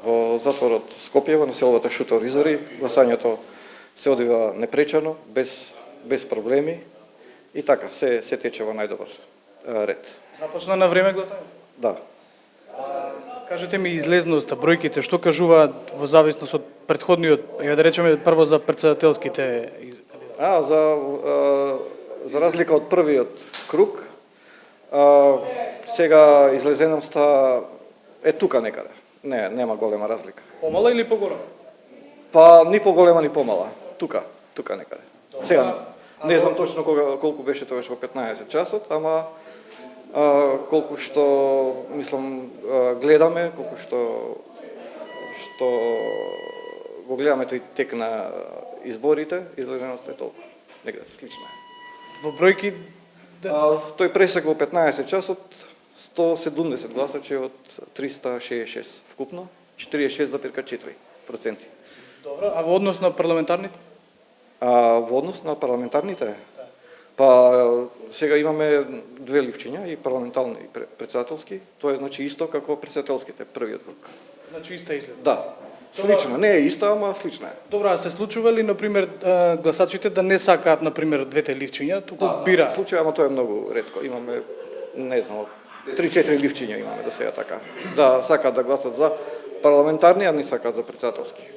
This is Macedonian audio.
Во затворот Скопје, во населбата Шутор Изори, гласањето се одвива непречено, без проблеми и така, се тече во најдобар ред. Започна на време гласање? Да. Кажете ми излезноста, бројките, што кажуваат во зависност од претходниот, да речеме прво за претседателските За разлика од првиот круг, сега излезеноста е тука некаде. Нема голема разлика. Помала или поголема? Па ни поголема ни помала. Тука некаде. Сега не знам точно колку беше тогаш во 15 часот, ама колку што мислам гледаме, колку што го гледаме тој тек на изборите, излезеноста е толку. Негде слично е. Во бројки Тој пресек во 15 часот 170 гласачи од 366 вкупно, 46,4%. Добро, а во однос на парламентарните? Во однос на парламентарните? Па сега имаме две ливчиња, и парламентарни и претседателски, тоа е значи исто како претседателските, првиот круг. Значи иста изглед. Да. Слично, не е иста, ама слична е. Добро, а се случува ли, например, гласачите да не сакаат, например, двете ливчиња, туку бира? Случува, ама тоа е многу ретко. Имаме, не знам, 3-4 ливчиња имаме да сега така. Да сакаат да гласат за парламентарни, а не сакаат за претседателски.